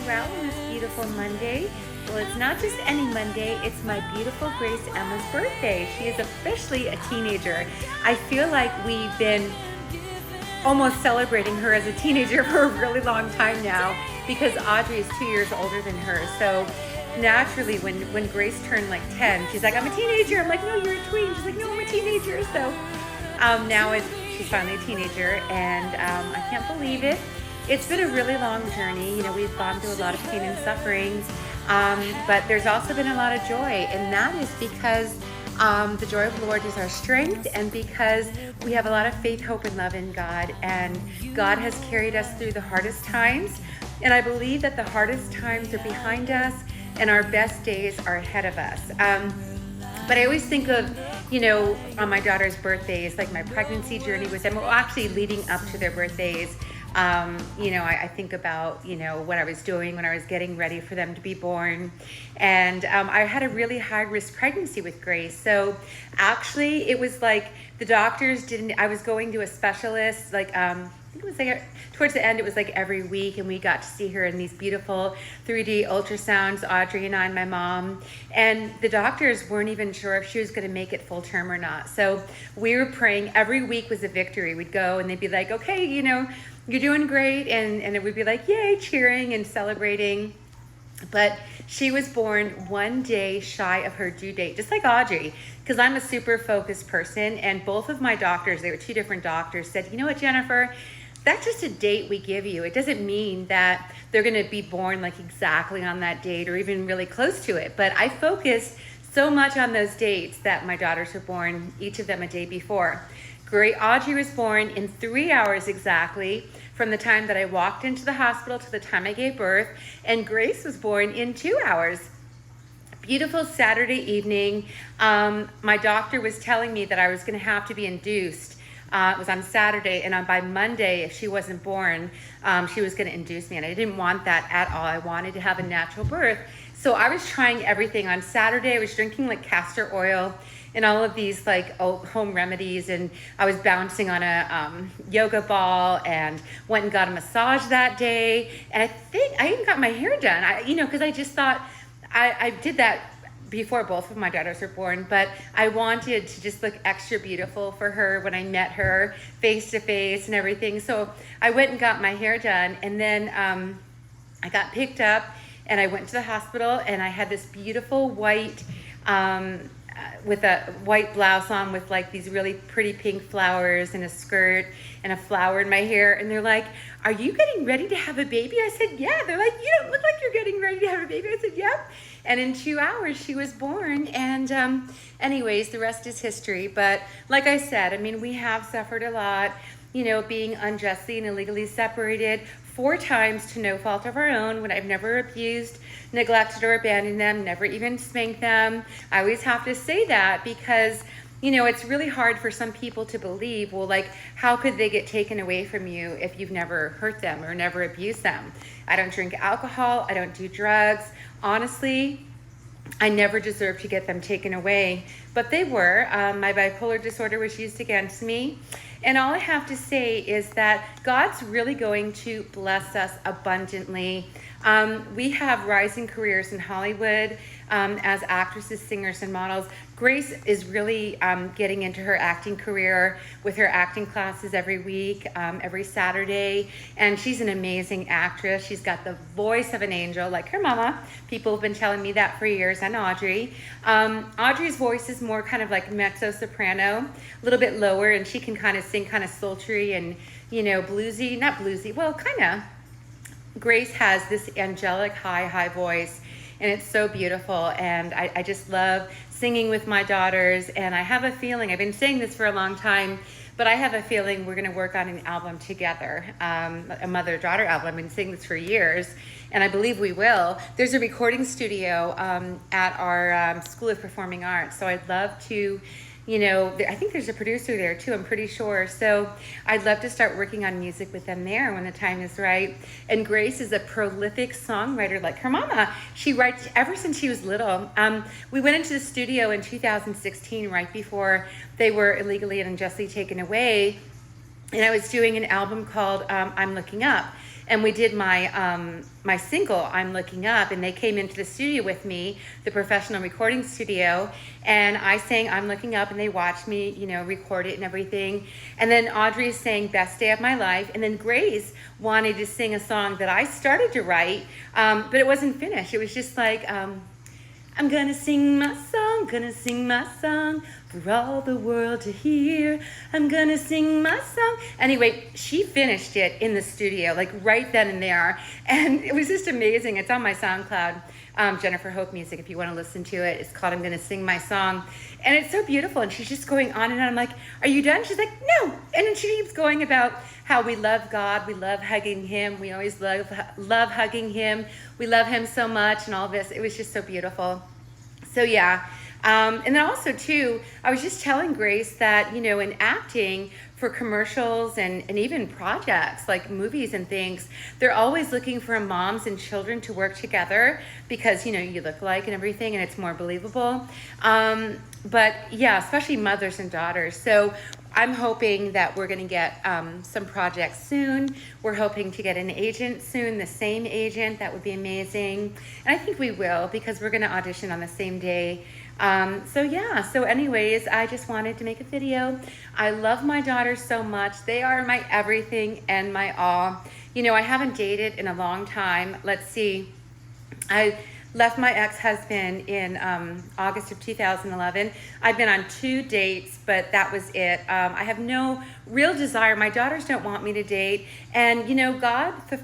well on this beautiful Monday? Well, it's not just any Monday, it's my beautiful Grace Emma's birthday. She is officially a teenager. I feel like we've been almost celebrating her as a teenager for a really long time now because Audrey is 2 years older than her. So naturally, when Grace turned like 10, she's like, I'm a teenager. I'm like, no, you're a tween. She's like, no, I'm a teenager. So now she's finally a teenager, and I can't believe it. It's been a really long journey. You know, we've gone through a lot of pain and suffering, but there's also been a lot of joy, and that is because the joy of the Lord is our strength, and because we have a lot of faith, hope, and love in God, and God has carried us through the hardest times, and I believe that the hardest times are behind us, and our best days are ahead of us. But I always think of, you know, on my daughter's birthdays, like my pregnancy journey with them, well, actually leading up to their birthdays. You know, I think about, you know, what I was doing when I was getting ready for them to be born. And I had a really high risk pregnancy with Grace. So actually it was like the doctors I was going to a specialist, like, I think it was like towards the end, it was like every week, and we got to see her in these beautiful 3D ultrasounds, Audrey and I and my mom. And the doctors weren't even sure if she was going to make it full term or not. So we were praying. Every week was a victory. We'd go and they'd be like, okay, you know, you're doing great. And it would be like, yay, cheering and celebrating. But she was born 1 day shy of her due date, just like Audrey, because I'm a super focused person. And both of my doctors, they were two different doctors, said, you know what, Jennifer, that's just a date we give you. It doesn't mean that they're going to be born like exactly on that date or even really close to it. But I focused so much on those dates that my daughters were born, each of them a day before. Audrey was born in 3 hours exactly from the time that I walked into the hospital to the time I gave birth, and Grace was born in 2 hours. Beautiful Saturday evening. My doctor was telling me that I was going to have to be induced. It was on Saturday, and by Monday, if she wasn't born, she was going to induce me, and I didn't want that at all. I wanted to have a natural birth. So I was trying everything. On Saturday, I was drinking like castor oil and all of these like home remedies, and I was bouncing on a yoga ball and went and got a massage that day. And I think I even got my hair done, you know, because I just thought I did that before both of my daughters were born, but I wanted to just look extra beautiful for her when I met her face to face and everything. So I went and got my hair done, and then I got picked up and I went to the hospital, and I had this beautiful white with a white blouse on with like these really pretty pink flowers and a skirt and a flower in my hair. And they're like, are you getting ready to have a baby? I said, yeah. They're like, you don't look like you're getting ready to have a baby. I said, yep. And in 2 hours she was born. And anyways, the rest is history. But like I said, I mean, we have suffered a lot, you know, being unjustly and illegally separated 4 times to no fault of our own, when I've never abused, neglected, or abandoned them, never even spanked them. I always have to say that because, you know, it's really hard for some people to believe, well, like, how could they get taken away from you if you've never hurt them or never abused them? I don't drink alcohol. I don't do drugs. Honestly, I never deserved to get them taken away, but they were. My bipolar disorder was used against me. And all I have to say is that God's really going to bless us abundantly. We have rising careers in Hollywood as actresses, singers, and models. Grace is really getting into her acting career with her acting classes every week, every Saturday. And she's an amazing actress. She's got the voice of an angel, like her mama. People have been telling me that for years, and Audrey. Audrey's voice is more kind of like mezzo-soprano, a little bit lower, and she can kind of sing kind of sultry and, you know, bluesy, not bluesy, well, kind of. Grace has this angelic high voice, and it's so beautiful, and I just love singing with my daughters. And I have a feeling, I've been saying this for a long time, but I have a feeling we're going to work on an album together, a mother-daughter album. I've been saying this for years, and I believe we will. There's a recording studio at our School of Performing Arts, so I'd love to, you know, I think there's a producer there too, I'm pretty sure. So I'd love to start working on music with them there when the time is right. And Grace is a prolific songwriter like her mama. She writes ever since she was little. We went into the studio in 2016, right before they were illegally and unjustly taken away. And I was doing an album called I'm Looking Up. and we did my single, I'm Looking Up, and they came into the studio with me, the professional recording studio, and I sang I'm Looking Up, and they watched me, you know, record it and everything. And then Audrey sang Best Day of My Life, and then Grace wanted to sing a song that I started to write, but it wasn't finished. It was just like, I'm gonna sing my song for all the world to hear. I'm gonna sing my song. Anyway, she finished it in the studio, like right then and there. And it was just amazing. It's on my SoundCloud, Jennifer Hope Music, if you wanna listen to it. It's called I'm Gonna Sing My Song. And it's so beautiful. And she's just going on and on. I'm like, are you done? She's like, no. And then she keeps going about how we love God. We love hugging him. We always love hugging him. We love him so much and all this. It was just so beautiful. So yeah. And then also too, I was just telling Grace that, you know, in acting for commercials and even projects like movies and things, they're always looking for moms and children to work together because, you know, you look alike and everything and it's more believable. But yeah, especially mothers and daughters. So I'm hoping that we're going to get some projects soon. We're hoping to get an agent soon, the same agent. That would be amazing. And I think we will because we're going to audition on the same day. So yeah, so anyways, I just wanted to make a video. I love my daughters so much. They are my everything and my all. You know, I haven't dated in a long time. Let's see. I left my ex-husband in August of 2011. I've been on 2 dates, but that was it. I have no real desire. My daughters don't want me to date. And, you know,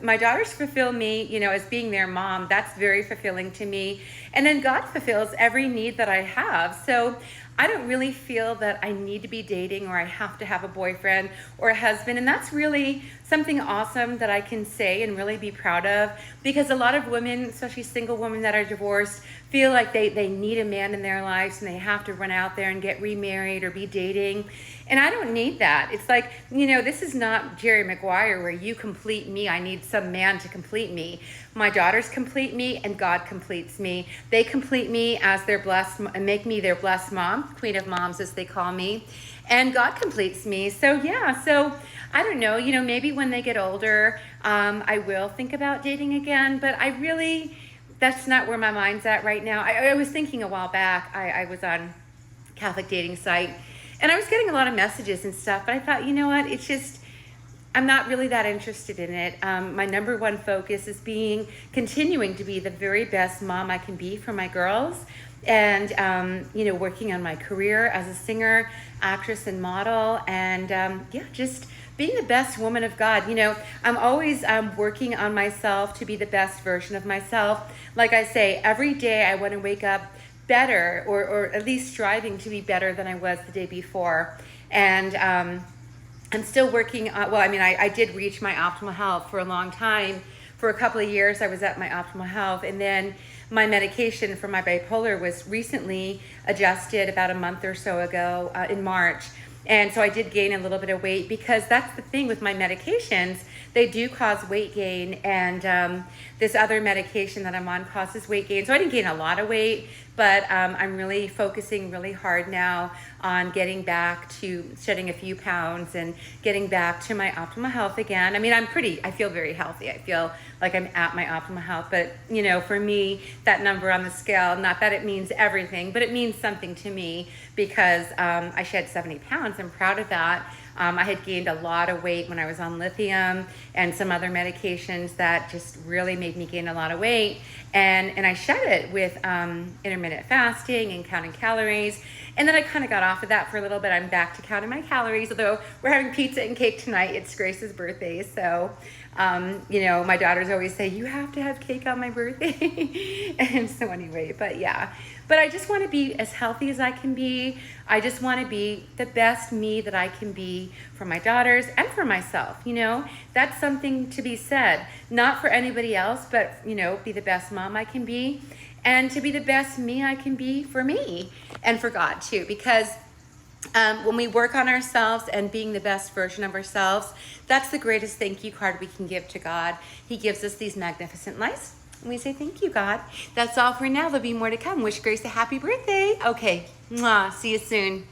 my daughters fulfill me, you know, as being their mom. That's very fulfilling to me. And then God fulfills every need that I have. So I don't really feel that I need to be dating or I have to have a boyfriend or a husband. And that's really something awesome that I can say and really be proud of, because a lot of women, especially single women that are divorced, feel like they need a man in their lives and they have to run out there and get remarried or be dating. And I don't need that. It's like, you know, this is not Jerry Maguire where you complete me. I need some man to complete me. My daughters complete me and God completes me. They complete me as their blessed, and make me their blessed mom, queen of moms as they call me. And God completes me. So yeah, so I don't know, you know, maybe when they get older, I will think about dating again, but I really, that's not where my mind's at right now. I was thinking a while back, I was on Catholic dating site and I was getting a lot of messages and stuff, but I thought, you know what, it's just, I'm not really that interested in it. My number one focus is continuing to be the very best mom I can be for my girls. And, you know, working on my career as a singer, actress, and model. And, yeah, just being the best woman of God. You know, I'm always working on myself to be the best version of myself. Like I say, every day I want to wake up better, or at least striving to be better than I was the day before. And I'm still working on, well, I mean, I did reach my optimal health for a long time. For a couple of years, I was at my optimal health. And then my medication for my bipolar was recently adjusted about a month or so ago in March. And so I did gain a little bit of weight, because that's the thing with my medications. They do cause weight gain, and this other medication that I'm on causes weight gain. So I didn't gain a lot of weight, but I'm really focusing really hard now on getting back to shedding a few pounds and getting back to my optimal health again. I mean, I feel very healthy. I feel like I'm at my optimal health, but you know, for me, that number on the scale, not that it means everything, but it means something to me, because I shed 70 pounds. I'm proud of that. I had gained a lot of weight when I was on lithium and some other medications that just really made me gain a lot of weight. And I shed it with intermittent fasting and counting calories. And then I kind of got off of that for a little bit. I'm back to counting my calories, although we're having pizza and cake tonight. It's Grace's birthday. So, you know, my daughters always say, you have to have cake on my birthday. And so anyway, but yeah. But I just want to be as healthy as I can be. I just want to be the best me that I can be for my daughters and for myself. You know, that's something to be said, not for anybody else, but, you know, be the best mom I can be, and to be the best me I can be for me and for God too. Because when we work on ourselves and being the best version of ourselves, that's the greatest thank you card we can give to God. He gives us these magnificent lives. And we say, thank you, God. That's all for now. There'll be more to come. Wish Grace a happy birthday. Okay. Mwah. See you soon.